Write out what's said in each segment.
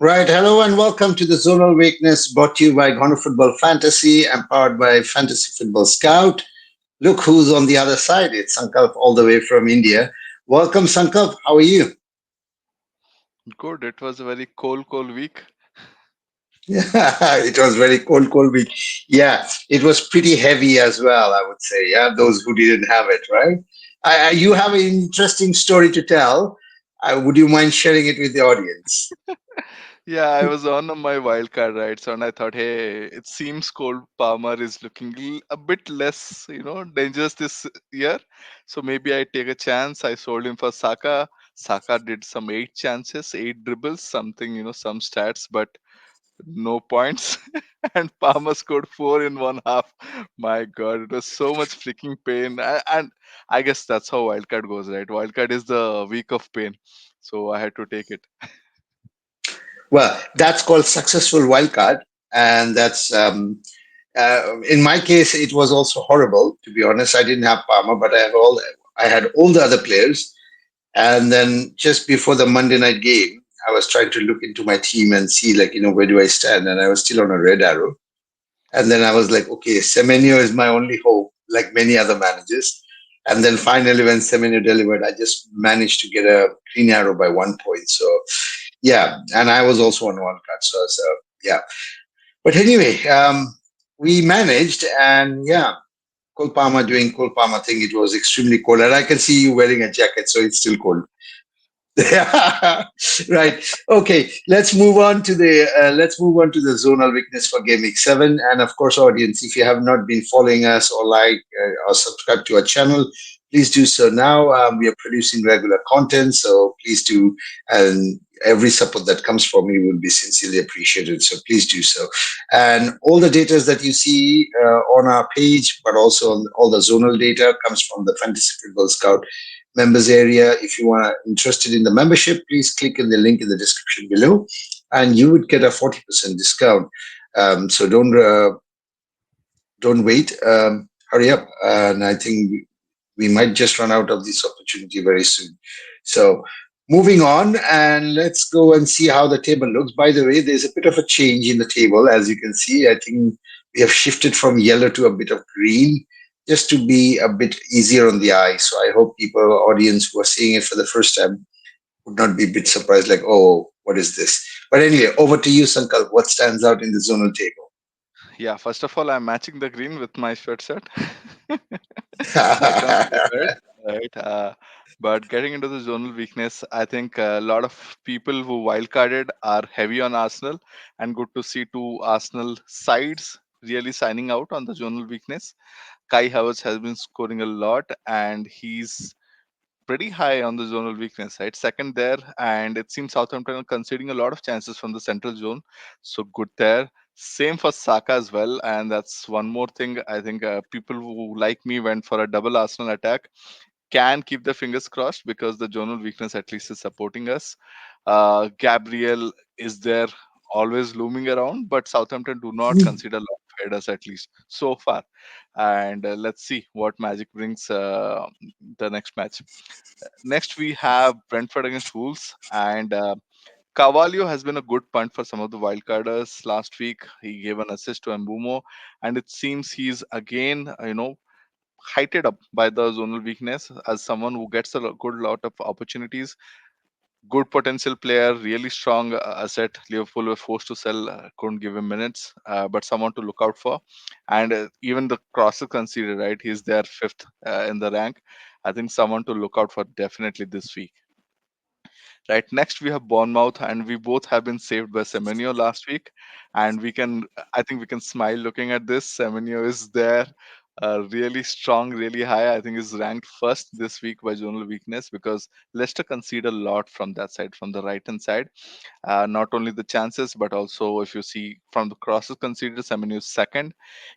Right. Hello and welcome to the Zonal Weakness brought to you by Ghana Football Fantasy and powered by Fantasy Football Scout. Look who's on the other side. It's Sankalp all the way from India. Welcome, Sankalp. How are you? Good. It was a very cold week. Yeah, it was very cold week. Yeah, it was pretty heavy as well, I would say. Yeah, those who didn't have it, right? You have an interesting story to tell. Would you mind sharing it with the audience? Yeah, I was on my wild card, right? So, and I thought, hey, it seems Cole Palmer is looking a bit less, dangerous this year. So maybe I take a chance. I sold him for Saka. Saka did some eight chances, eight dribbles, something, some stats, but no points. And Palmer scored four in one half. My God, it was so much freaking pain. And I guess that's how wildcard goes, right? Wildcard is the week of pain. So I had to take it. Well, that's called successful wildcard, and that's in my case, it was also horrible. To be honest, I didn't have Palmer, but I had all the other players. And then just before the Monday night game, I was trying to look into my team and see, like, where do I stand? And I was still on a red arrow. And then I was like, okay, Semenyo is my only hope, like many other managers. And then finally, when Semenyo delivered, I just managed to get a green arrow by 1 point. So, yeah. And I was also on one card. So yeah. But anyway, we managed, and yeah, Cole Palmer doing Cole Palmer thing. It was extremely cold, and I can see you wearing a jacket, so it's still cold. Right. Okay. Let's move on to the zonal weakness for Game Week 7. And of course, audience, if you have not been following us or or subscribe to our channel, please do so now. We are producing regular content, so please do. And every support that comes from you will be sincerely appreciated. So please do so. And all the data that you see on our page, but also on all the zonal data, comes from the Fantasy Football Scout members area. If you are interested in the membership, please click in the link in the description below, and you would get a 40% discount. So don't wait. Hurry up, and I think we might just run out of this opportunity very soon. So moving on, and let's go and see how the table looks. By the way, there's a bit of a change in the table, as you can see. I think we have shifted from yellow to a bit of green, just to be a bit easier on the eye. So I hope people, audience who are seeing it for the first time, would not be a bit surprised, like, oh, what is this? But anyway, over to you, Sankalp. What stands out in the zonal Yeah, first of all, I'm matching the green with my sweatshirt. I can't table? help it, right? But getting into the zonal weakness, I think a lot of people who wildcarded are heavy on Arsenal, and good to see two Arsenal sides really signing out on the zonal weakness. Kai Havertz has been scoring a lot, and he's pretty high on the zonal weakness, right? Second there, and it seems Southampton are conceding a lot of chances from the central zone, so good there. Same for Saka as well, and that's one more thing. I think people who like me went for a double Arsenal attack can keep their fingers crossed because the zonal weakness at least is supporting us. Gabriel is there, always looming around, but Southampton do not consider a lot of headers at least so far. And let's see what magic brings the next match. Next, we have Brentford against Wolves, and Carvalho has been a good punt for some of the wildcarders. Last week, he gave an assist to Mbumo, and it seems he's again, heighted up by the zonal weakness as someone who gets a good lot of opportunities. Good potential player, really strong asset. Liverpool were forced to sell, couldn't give him minutes, but someone to look out for. And even the crosses considered, right? He's there fifth in the rank. I think someone to look out for definitely this week. Right, next we have Bournemouth, and we both have been saved by Semenyo last week, and I think we can smile looking at this. Semenyo is there, really strong, really high. I think is ranked first this week by zonal weakness because Leicester concede a lot from that side, from the right hand side. Not only the chances, but also if you see from the crosses conceded, Semenyo is second.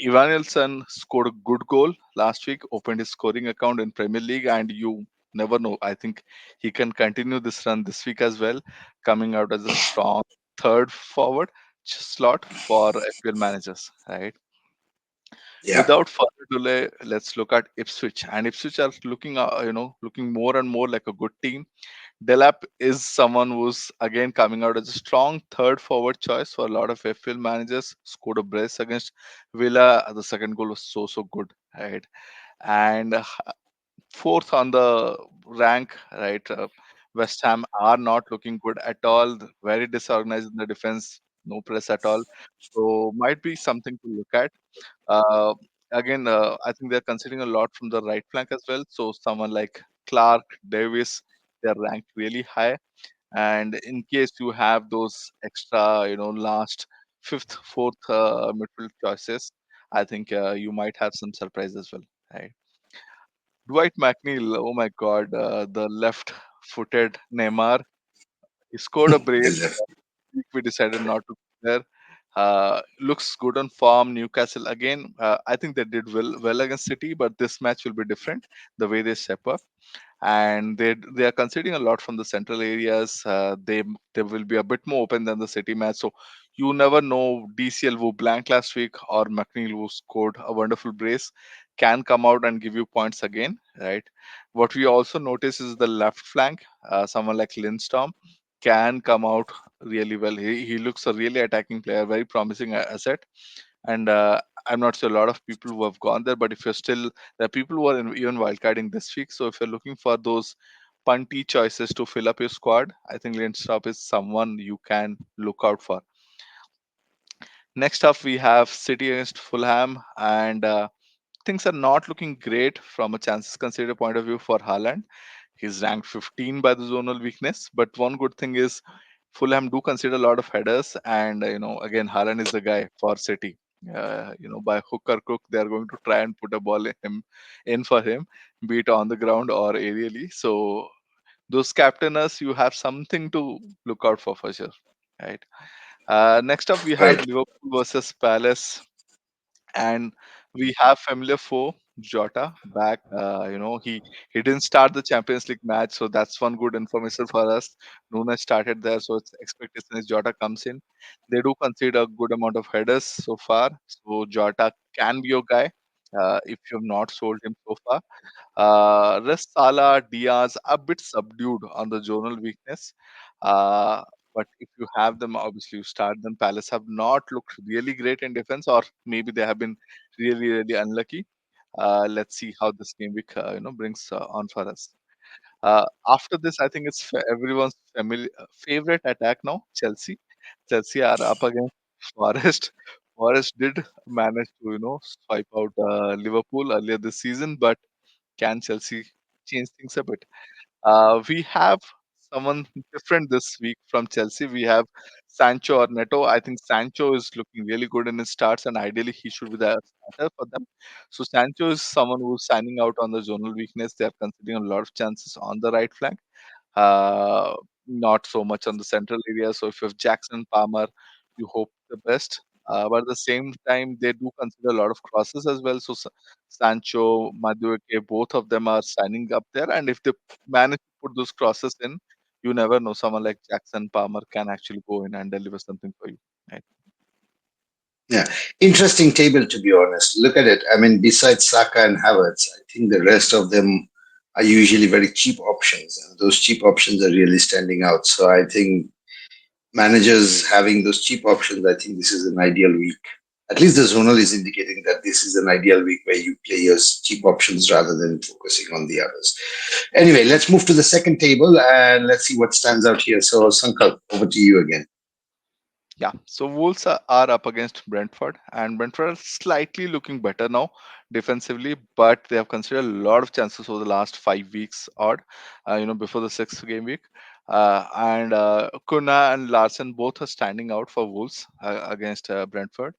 Ivanilson scored a good goal last week, opened his scoring account in Premier League, and you never know. I think he can continue this run this week as well, coming out as a strong third forward slot for FPL managers, right? Yeah. Without further delay, let's look at Ipswich. And Ipswich are looking, looking more and more like a good team. Delap is someone who's again coming out as a strong third forward choice for a lot of FPL managers. Scored a brace against Villa. The second goal was so good, right? And fourth on the rank, right? West Ham are not looking good at all. Very disorganized in the defense. No press at all. So might be something to look at. Uh, Again, I think they're considering a lot from the right flank as well. So someone like Clark, Davis, they're ranked really high. And in case you have those extra, last fifth, fourth midfield choices, I think you might have some surprise as well. Right? Dwight McNeil, oh my God, the left-footed Neymar, he scored a brace. Week we decided not to go there. Looks good on form. Newcastle again. I think they did well against City, but this match will be different. The way they step up, and they are conceding a lot from the central areas. They will be a bit more open than the City match. So you never know. DCL who blanked last week or McNeil who scored a wonderful brace can come out and give you points again, right? What we also notice is the left flank. Someone like Lindstrom can come out really well. He looks a really attacking player, very promising asset. And I'm not sure a lot of people who have gone there, but if you're still, there are people who are even wildcarding this week. So if you're looking for those punty choices to fill up your squad, I think Lindstrom is someone you can look out for. Next up, we have City against Fulham, and things are not looking great from a chances considered point of view for Haaland. He's ranked 15 by the zonal weakness, but one good thing is Fulham do consider a lot of headers, and again, Haaland is the guy for City. By hook or crook, they are going to try and put a ball in for him, be it on the ground or aerially. So those captainers, you have something to look out for sure, right? Next up, we have Right. Liverpool versus Palace, and we have familiar foe Jota back. He didn't start the Champions League match, so that's one good information for us. Nunes started there, so it's expectation is Jota comes in. They do concede a good amount of headers so far, so Jota can be your guy if you have not sold him so far. Rest Salah, Diaz a bit subdued on the zonal weakness. Uh, but if you have them, obviously you start them. Palace have not looked really great in defense, or maybe they have been really unlucky. Let's see how this game week brings on for us. After this, I think it's everyone's favorite attack now. Chelsea. Chelsea are up against Forest. Forest did manage to swipe out Liverpool earlier this season, but can Chelsea change things a bit? We have someone different this week from Chelsea. We have Sancho or Neto. I think Sancho is looking really good in his starts, and ideally he should be the starter for them. So Sancho is someone who's signing out on the zonal weakness. They are considering a lot of chances on the right flank, uh, not so much on the central area. So if you have Jackson, Palmer, you hope the best. But at the same time, they do consider a lot of crosses as well. So Sancho, Madueke, both of them are signing up there. And if they manage to put those crosses in, you never know. Someone like Jackson, Palmer can actually go in and deliver something for you. Right? Yeah. Interesting table, to be honest. Look at it. I mean, besides Saka and Havertz, I think the rest of them are usually very cheap options. And those cheap options are really standing out. So I think managers having those cheap options, I think this is an ideal week. At least the zonal is indicating that this is an ideal week where you play your cheap options rather than focusing on the others. Anyway, let's move to the second table and let's see what stands out here. So, Sankalp, over to you again. Yeah, so Wolves are up against Brentford, and Brentford are slightly looking better now defensively, but they have considered a lot of chances over the last 5 weeks, odd, before the sixth game week. And Kuna and Larson both are standing out for Wolves against Brentford.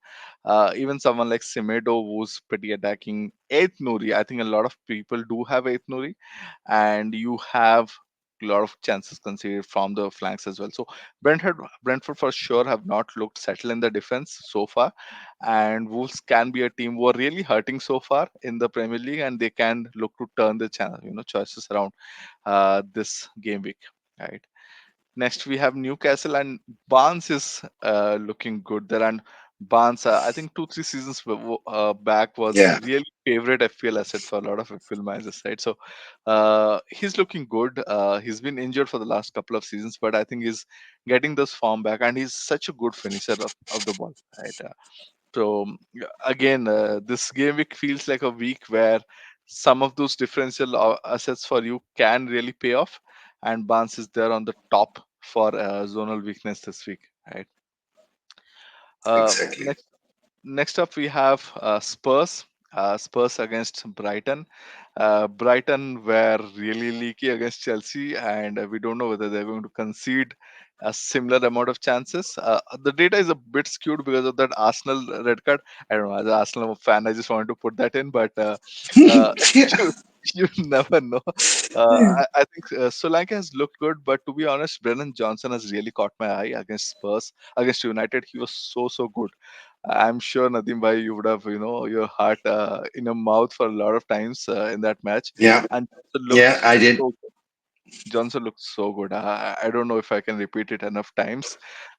Even someone like Semedo, who's pretty attacking. Eighth Nuri, I think a lot of people do have Eighth Nuri, and you have a lot of chances conceded from the flanks as well. So Brentford for sure have not looked settled in the defense so far, and Wolves can be a team who are really hurting so far in the Premier League, and they can look to turn the channel, choices around this game week. Right. Next, we have Newcastle, and Barnes is looking good there, and Barnes, I think 2 3 seasons back was Yeah, really favorite FPL asset for a lot of FPL managers, right? So he's looking good. He's been injured for the last couple of seasons, but I think he's getting this form back, and he's such a good finisher of the ball, right? So again, this game week feels like a week where some of those differential assets for you can really pay off, and Barnes is there on the top for zonal weakness this week, right? exactly. Next up, we have Spurs. Spurs against Brighton. Brighton were really leaky against Chelsea, and we don't know whether they're going to concede a similar amount of chances. The data is a bit skewed because of that Arsenal red card. I don't know. As an Arsenal fan, I just wanted to put that in, but uh, you, you never know. I think Solanke has looked good, but to be honest, Brennan Johnson has really caught my eye against Spurs. Against United, he was so good. I'm sure Nadeem bhai, you would have, your heart in your mouth for a lot of times in that match, Yeah, and Johnson looked yeah, I did. so Johnson looked so good. I don't know if I can repeat it enough times.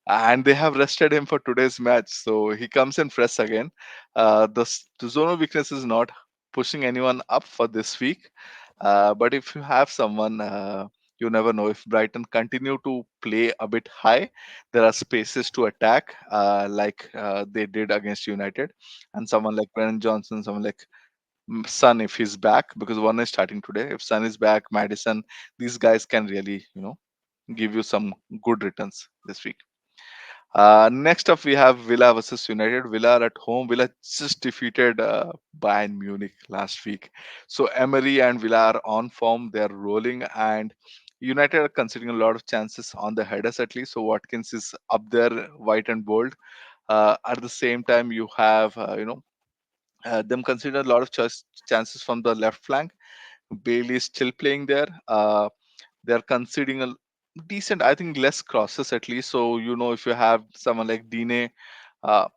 And they have rested him for today's match, so he comes in fresh again. The zone of weakness is not pushing anyone up for this week, but if you have someone, you never know. If Brighton continue to play a bit high, there are spaces to attack, like they did against United, and someone like Brennan Johnson, someone like Sun if he's back, because one is starting today. If Sun is back, Madison, these guys can really, give you some good returns this week. Next up, we have Villa versus United. Villa are at home. Villa just defeated Bayern Munich last week. So Emery and Villa are on form. They're rolling, and United are considering a lot of chances on the headers at least. So Watkins is up there, white and bold. At the same time, you have, them consider a lot of chances from the left flank. Bailey is still playing there. They're conceding a decent, I think, less crosses at least. So if you have someone like Dine, uh,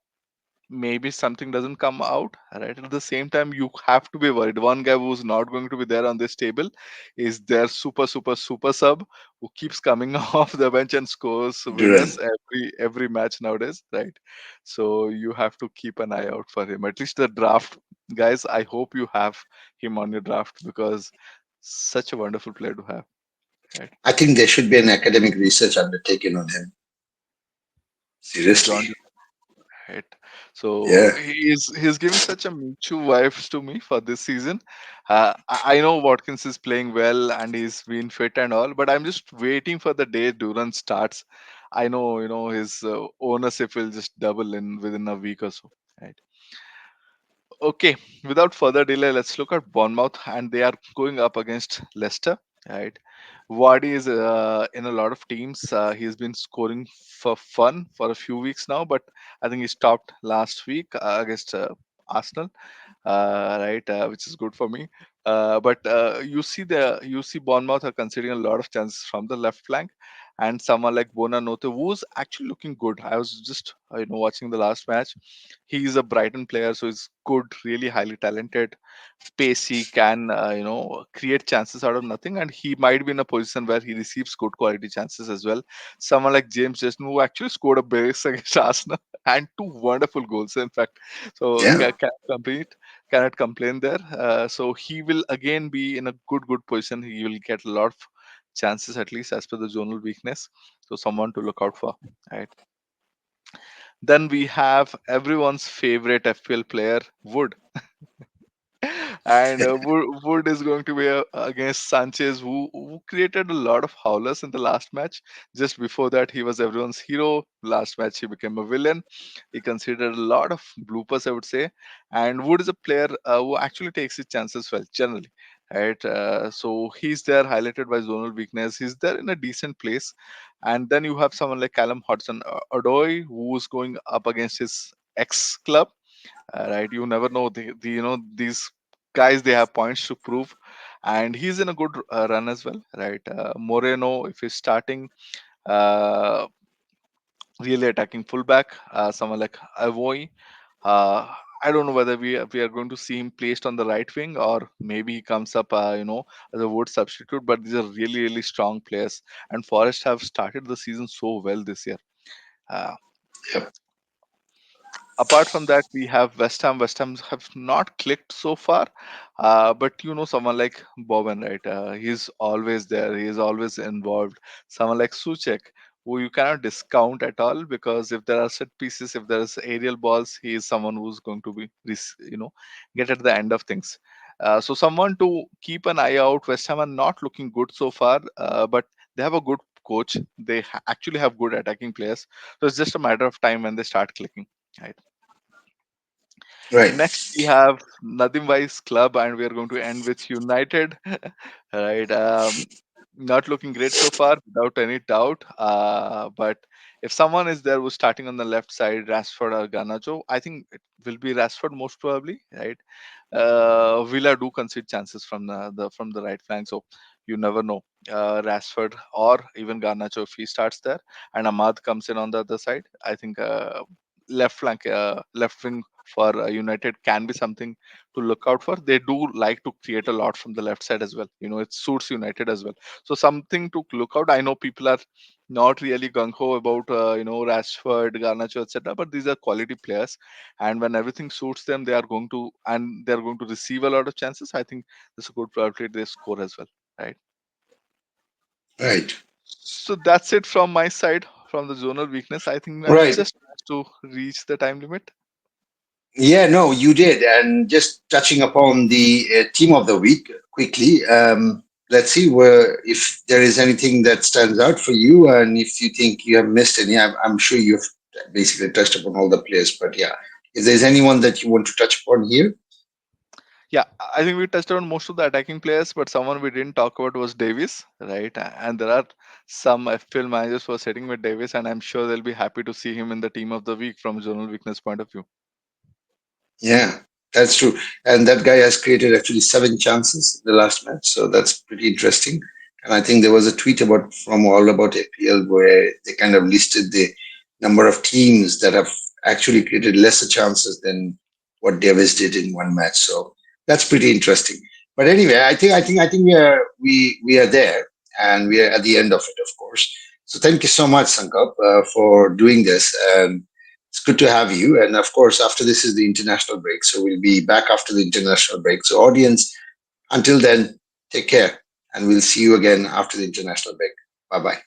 maybe something doesn't come out right. At the same time, you have to be worried. One guy who's not going to be there on this table is their super sub who keeps coming off the bench and scores Duran. winners every match nowadays, right? So you have to keep an eye out for him, at least the draft guys. I hope you have him on your draft, because such a wonderful player to have, right? I think there should be an academic research undertaken on him. John, Seriously. right? So Yeah. he's giving such a Michu vibes to me for this season. I know Watkins is playing well and he's been fit and all, but I'm just waiting for the day Duran starts. I know his ownership will just double in within a week or so. Right. Okay, without further delay, let's look at Bournemouth, and they are going up against Leicester. Right, Vardy is in a lot of teams. He's been scoring for fun for a few weeks now, but I think he stopped last week against Arsenal, right, which is good for me. But you see Bournemouth are considering a lot of chances from the left flank, and someone like Bonanote, who's actually looking good. I was just watching the last match. He's a Brighton player, so he's good, really highly talented, pacey, can create chances out of nothing, and he might be in a position where he receives good quality chances as well. Someone like James Justin, who actually scored a brace against Arsenal and two wonderful goals, in fact. So Yeah. cannot complain there. So he will again be in a good position. He will get a lot of chances, at least as per the zonal weakness. So someone to look out for, right? Then we have everyone's favorite FPL player, Wood. And Wood is going to be against Sanchez, who created a lot of howlers in the last match. Just before that, he was everyone's hero. Last match, he became a villain. He considered a lot of bloopers, I would say. And Wood is a player who actually takes his chances well, generally. Right, so he's there, highlighted by zonal weakness. He's there in a decent place, and then you have someone like Callum Hudson-Odoi, who's going up against his ex club, right? You never know. These guys, they have points to prove, and he's in a good run as well, right? Moreno, if he's starting, uh, really attacking fullback, someone like Avoy. I don't know whether we are going to see him placed on the right wing, or maybe he comes up, as a Wood substitute. But these are really strong players, and Forest have started the season so well this year. Uh, Yep. Apart from that, we have West Ham. West Ham have not clicked so far, but someone like Bowen, right? He's always there. He is always involved. Someone like Suchek, who you cannot discount at all, because if there are set pieces, if there is aerial balls, he is someone who's going to be, get at the end of things. So someone to keep an eye out. West Ham are not looking good so far, but they have a good coach. They actually have good attacking players. So it's just a matter of time when they start clicking. Right. Right. Next, we have Nadim Wise Club, and we are going to end with United. Right. Not looking great so far, without any doubt. But if someone is there who's starting on the left side, Rashford or Garnacho, I think it will be Rashford most probably. Right. Villa do concede chances from the right flank, so you never know. Rashford or even Garnacho, if he starts there, and Ahmad comes in on the other side, I think left wing for United can be something to look out for. They do like to create a lot from the left side as well. It suits United as well. So something to look out. I know people are not really gung ho about Rashford, Garnacho, etc. But these are quality players, and when everything suits them, they are going to receive a lot of chances. I think there's a good probability they score as well. Right. Right. So that's it from my side from the zonal weakness. I think I'm Right. just trying to reach the time limit. Yeah, no, you did. And just touching upon the team of the week quickly, let's see where if there is anything that stands out for you, and if you think you have missed any. I'm sure you've basically touched upon all the players, but yeah, if there's anyone that you want to touch upon here, Yeah, I think we touched on most of the attacking players, but someone we didn't talk about was Davis, right? And there are some FPL managers who are sitting with Davis, and I'm sure they'll be happy to see him in the team of the week from zonal weakness point of view. yeah, that's true. And that guy has created actually 7 chances in the last match, so that's pretty interesting. And I think there was a tweet about from All About APL where they kind of listed the number of teams that have actually created lesser chances than what Davis did in one match. So that's pretty interesting. But anyway, I think we are there, and we are at the end of it, of course. So thank you so much, Sankap, for doing this. And it's good to have you. And of course, after this is the international break. So we'll be back after the international break. So, audience, until then, take care. And we'll see you again after the international break. Bye bye.